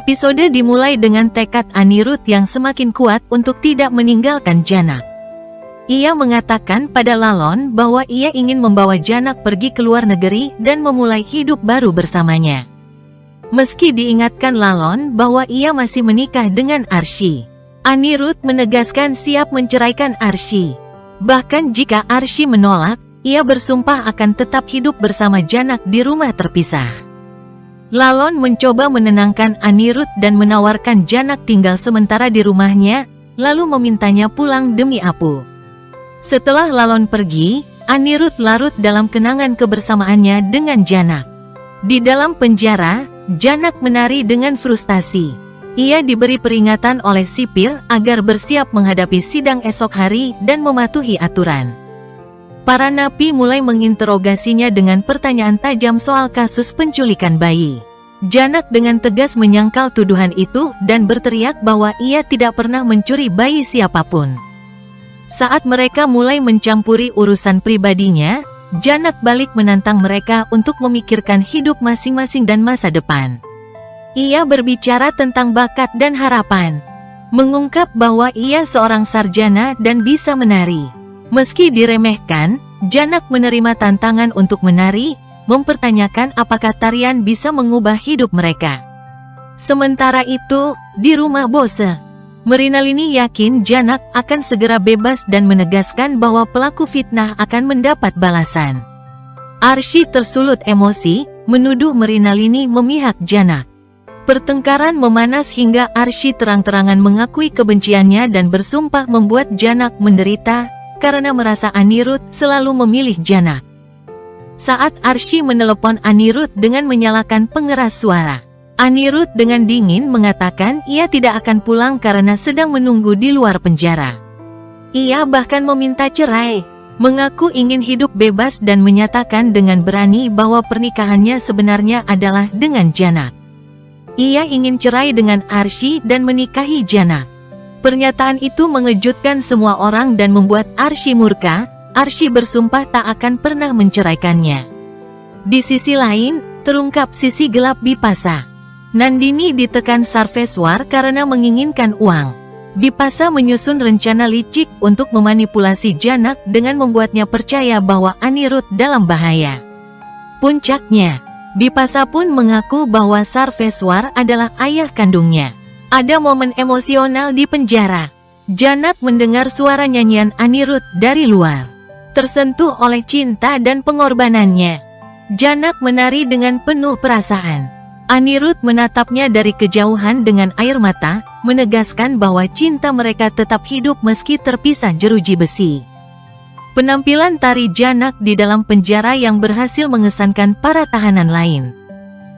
Episode dimulai dengan tekad Anirudh yang semakin kuat untuk tidak meninggalkan Janak. Ia mengatakan pada Lalon bahwa ia ingin membawa Janak pergi ke luar negeri dan memulai hidup baru bersamanya. Meski diingatkan Lalon bahwa ia masih menikah dengan Arshi, Anirudh menegaskan siap menceraikan Arshi. Bahkan jika Arshi menolak, ia bersumpah akan tetap hidup bersama Janak di rumah terpisah. Lalon mencoba menenangkan Anirudh dan menawarkan Janak tinggal sementara di rumahnya, lalu memintanya pulang demi Apu. Setelah Lalon pergi, Anirudh larut dalam kenangan kebersamaannya dengan Janak. Di dalam penjara, Janak menari dengan frustasi. Ia diberi peringatan oleh sipir agar bersiap menghadapi sidang esok hari dan mematuhi aturan. Para napi mulai menginterogasinya dengan pertanyaan tajam soal kasus penculikan bayi. Janak dengan tegas menyangkal tuduhan itu dan berteriak bahwa ia tidak pernah mencuri bayi siapapun. Saat mereka mulai mencampuri urusan pribadinya, Janak balik menantang mereka untuk memikirkan hidup masing-masing dan masa depan. Ia berbicara tentang bakat dan harapan, mengungkap bahwa ia seorang sarjana dan bisa menari. Meski diremehkan, Janak menerima tantangan untuk menari, mempertanyakan apakah tarian bisa mengubah hidup mereka. Sementara itu, di rumah Bose, Mrinalini yakin Janak akan segera bebas dan menegaskan bahwa pelaku fitnah akan mendapat balasan. Arshi tersulut emosi, menuduh Mrinalini memihak Janak. Pertengkaran memanas hingga Arshi terang-terangan mengakui kebenciannya dan bersumpah membuat Janak menderita, karena merasa Anirudh selalu memilih Janak. Saat Arshi menelepon Anirudh dengan menyalakan pengeras suara, Anirudh dengan dingin mengatakan ia tidak akan pulang karena sedang menunggu di luar penjara. Ia bahkan meminta cerai, mengaku ingin hidup bebas dan menyatakan dengan berani bahwa pernikahannya sebenarnya adalah dengan Janak. Ia ingin cerai dengan Arshi dan menikahi Janak. Pernyataan itu mengejutkan semua orang dan membuat Arshi murka. Arshi bersumpah tak akan pernah menceraikannya. Di sisi lain, terungkap sisi gelap Bipasa. Nandini ditekan Sarveswar karena menginginkan uang. Bipasa menyusun rencana licik untuk memanipulasi Janak dengan membuatnya percaya bahwa Anirudh dalam bahaya. Puncaknya, Bipasa pun mengaku bahwa Sarveswar adalah ayah kandungnya. Ada momen emosional di penjara. Janak mendengar suara nyanyian Anirudh dari luar. Tersentuh oleh cinta dan pengorbanannya, Janak menari dengan penuh perasaan. Anirudh menatapnya dari kejauhan dengan air mata, menegaskan bahwa cinta mereka tetap hidup meski terpisah jeruji besi. Penampilan tari Janak di dalam penjara yang berhasil mengesankan para tahanan lain.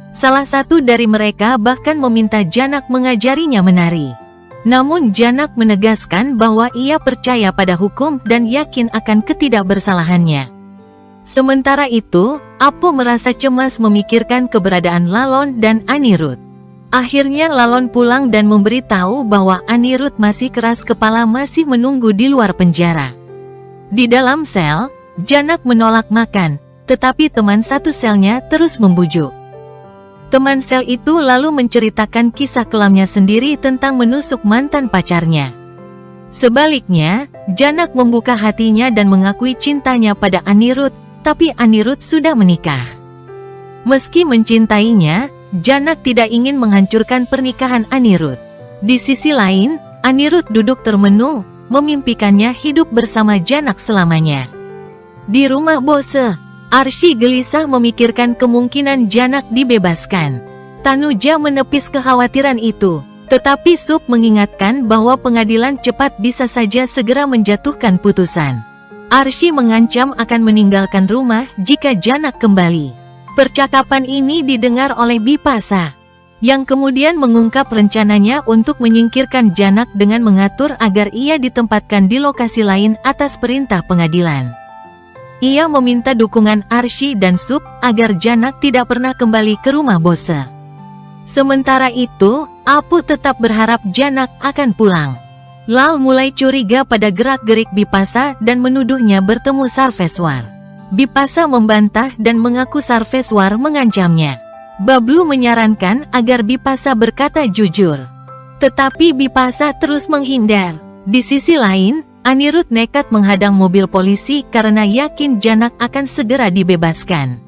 Salah satu dari mereka bahkan meminta Janak mengajarinya menari. Namun Janak menegaskan bahwa ia percaya pada hukum dan yakin akan ketidakbersalahannya. Sementara itu, Apu merasa cemas memikirkan keberadaan Lalon dan Anirudh. Akhirnya Lalon pulang dan memberitahu bahwa Anirudh masih keras kepala masih menunggu di luar penjara. Di dalam sel, Janak menolak makan, tetapi teman satu selnya terus membujuk. Teman sel itu lalu menceritakan kisah kelamnya sendiri tentang menusuk mantan pacarnya. Sebaliknya, Janak membuka hatinya dan mengakui cintanya pada Anirudh, tapi Anirudh sudah menikah. Meski mencintainya, Janak tidak ingin menghancurkan pernikahan Anirudh. Di sisi lain, Anirudh duduk termenung, memimpikannya hidup bersama Janak selamanya. Di rumah Bose, Arshi gelisah memikirkan kemungkinan Janak dibebaskan. Tanuja menepis kekhawatiran itu, tetapi Sup mengingatkan bahwa pengadilan cepat bisa saja segera menjatuhkan putusan. Arshi mengancam akan meninggalkan rumah jika Janak kembali. Percakapan ini didengar oleh Bipasa, yang kemudian mengungkap rencananya untuk menyingkirkan Janak dengan mengatur agar ia ditempatkan di lokasi lain atas perintah pengadilan. Ia meminta dukungan Arshi dan Sup agar Janak tidak pernah kembali ke rumah Bose. Sementara itu, Apu tetap berharap Janak akan pulang. Lal mulai curiga pada gerak-gerik Bipasa dan menuduhnya bertemu Sarveswar. Bipasa membantah dan mengaku Sarveswar mengancamnya. Bablu menyarankan agar Bipasa berkata jujur. Tetapi Bipasa terus menghindar. Di sisi lain, Anirudh nekat menghadang mobil polisi karena yakin Janak akan segera dibebaskan.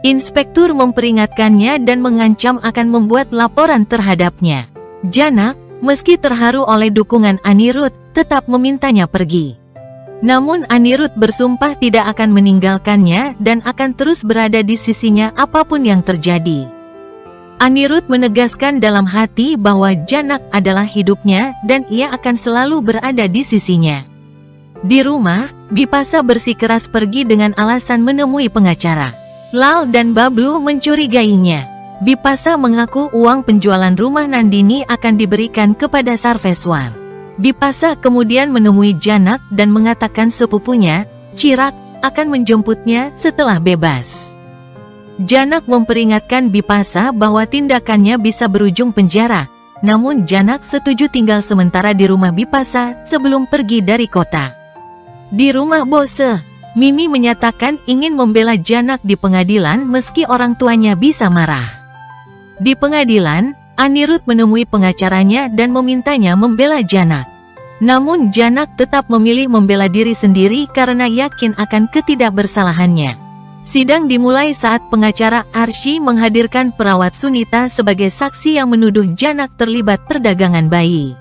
Inspektur memperingatkannya dan mengancam akan membuat laporan terhadapnya. Janak, meski terharu oleh dukungan Anirudh, tetap memintanya pergi. Namun Anirudh bersumpah tidak akan meninggalkannya dan akan terus berada di sisinya apapun yang terjadi. Anirudh menegaskan dalam hati bahwa Janak adalah hidupnya dan ia akan selalu berada di sisinya. Di rumah, Bipasa bersikeras pergi dengan alasan menemui pengacara. Lal dan Bablu mencurigainya. Bipasa mengaku uang penjualan rumah Nandini akan diberikan kepada Sarveswar. Bipasa kemudian menemui Janak dan mengatakan sepupunya, Chirag, akan menjemputnya setelah bebas. Janak memperingatkan Bipasa bahwa tindakannya bisa berujung penjara, namun Janak setuju tinggal sementara di rumah Bipasa sebelum pergi dari kota. Di rumah bose, Mimi menyatakan ingin membela Janak di pengadilan meski orang tuanya bisa marah. Di pengadilan, Anirudh menemui pengacaranya dan memintanya membela Janak. Namun Janak tetap memilih membela diri sendiri karena yakin akan ketidakbersalahannya. Sidang dimulai saat pengacara Arsy menghadirkan perawat Sunita sebagai saksi yang menuduh Janak terlibat perdagangan bayi.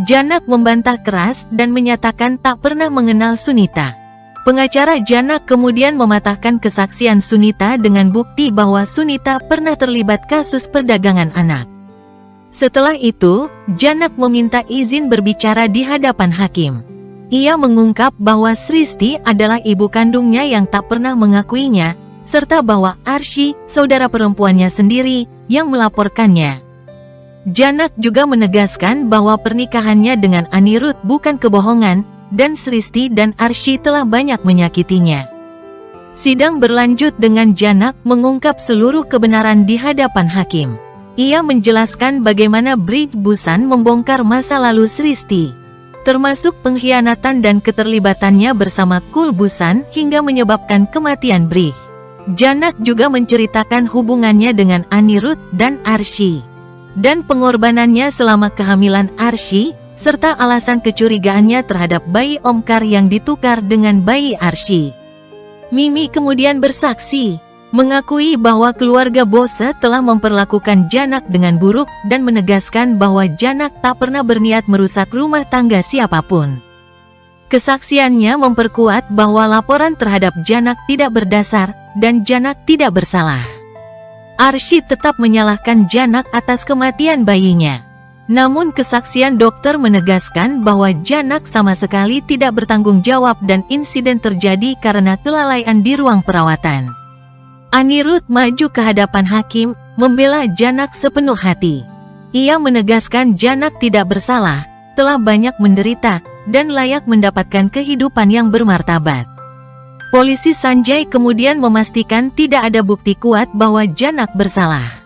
Janak membantah keras dan menyatakan tak pernah mengenal Sunita. Pengacara Janak kemudian mematahkan kesaksian Sunita dengan bukti bahwa Sunita pernah terlibat kasus perdagangan anak. Setelah itu, Janak meminta izin berbicara di hadapan hakim. Ia mengungkap bahwa Sristi adalah ibu kandungnya yang tak pernah mengakuinya, serta bahwa Arsy, saudara perempuannya sendiri, yang melaporkannya. Janak juga menegaskan bahwa pernikahannya dengan Anirudh bukan kebohongan, dan Sristi dan Arsy telah banyak menyakitinya. Sidang berlanjut dengan Janak mengungkap seluruh kebenaran di hadapan hakim. Ia menjelaskan bagaimana Brij Bhushan membongkar masa lalu Sristi, termasuk pengkhianatan dan keterlibatannya bersama Kul Bhushan hingga menyebabkan kematian Brij. Janak juga menceritakan hubungannya dengan Anirudh dan Arsy, dan pengorbanannya selama kehamilan Arsy, serta alasan kecurigaannya terhadap bayi Omkar yang ditukar dengan bayi Arsy. Mimi kemudian bersaksi, mengakui bahwa keluarga Bose telah memperlakukan Janak dengan buruk dan menegaskan bahwa Janak tak pernah berniat merusak rumah tangga siapapun. Kesaksiannya memperkuat bahwa laporan terhadap Janak tidak berdasar dan Janak tidak bersalah. Arsy tetap menyalahkan Janak atas kematian bayinya. Namun kesaksian dokter menegaskan bahwa Janak sama sekali tidak bertanggung jawab dan insiden terjadi karena kelalaian di ruang perawatan. Anirudh maju ke hadapan hakim, membela Janak sepenuh hati. Ia menegaskan Janak tidak bersalah, telah banyak menderita, dan layak mendapatkan kehidupan yang bermartabat. Polisi Sanjay kemudian memastikan tidak ada bukti kuat bahwa Janak bersalah.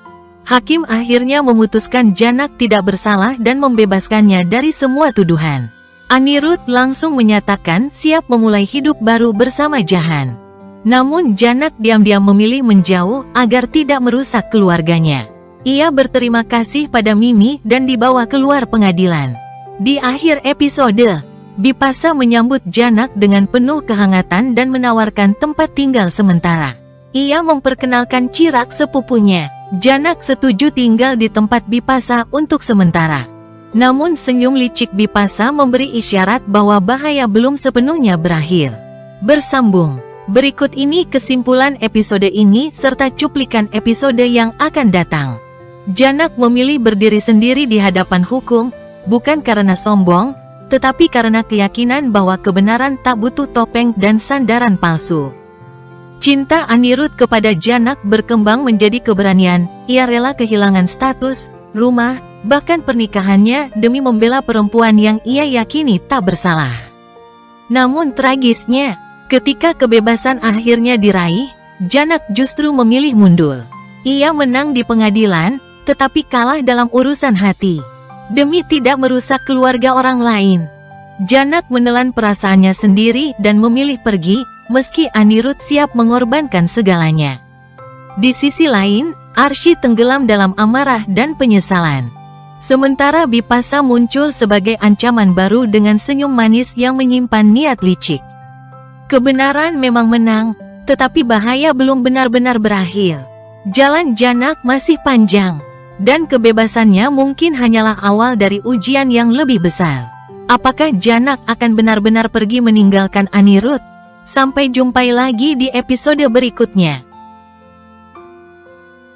Hakim akhirnya memutuskan Janak tidak bersalah dan membebaskannya dari semua tuduhan. Anirudh langsung menyatakan siap memulai hidup baru bersama Jahan. Namun Janak diam-diam memilih menjauh agar tidak merusak keluarganya. Ia berterima kasih pada Mimi dan dibawa keluar pengadilan. Di akhir episode, Bipasa menyambut Janak dengan penuh kehangatan dan menawarkan tempat tinggal sementara. Ia memperkenalkan Chirag sepupunya. Janak setuju tinggal di tempat Bipasa untuk sementara. Namun senyum licik Bipasa memberi isyarat bahwa bahaya belum sepenuhnya berakhir. Bersambung. Berikut ini kesimpulan episode ini serta cuplikan episode yang akan datang. Janak memilih berdiri sendiri di hadapan hukum, bukan karena sombong, tetapi karena keyakinan bahwa kebenaran tak butuh topeng dan sandaran palsu. Cinta Anirudh kepada Janak berkembang menjadi keberanian. Ia rela kehilangan status, rumah, bahkan pernikahannya demi membela perempuan yang ia yakini tak bersalah. Namun tragisnya, ketika kebebasan akhirnya diraih, Janak justru memilih mundur. Ia menang di pengadilan, tetapi kalah dalam urusan hati. Demi tidak merusak keluarga orang lain, Janak menelan perasaannya sendiri dan memilih pergi, meski Anirudh siap mengorbankan segalanya. Di sisi lain, Arsy tenggelam dalam amarah dan penyesalan. Sementara Bipasa muncul sebagai ancaman baru dengan senyum manis yang menyimpan niat licik. Kebenaran memang menang, tetapi bahaya belum benar-benar berakhir. Jalan Janak masih panjang, dan kebebasannya mungkin hanyalah awal dari ujian yang lebih besar. Apakah Janak akan benar-benar pergi meninggalkan Anirudh? Sampai jumpa lagi di episode berikutnya.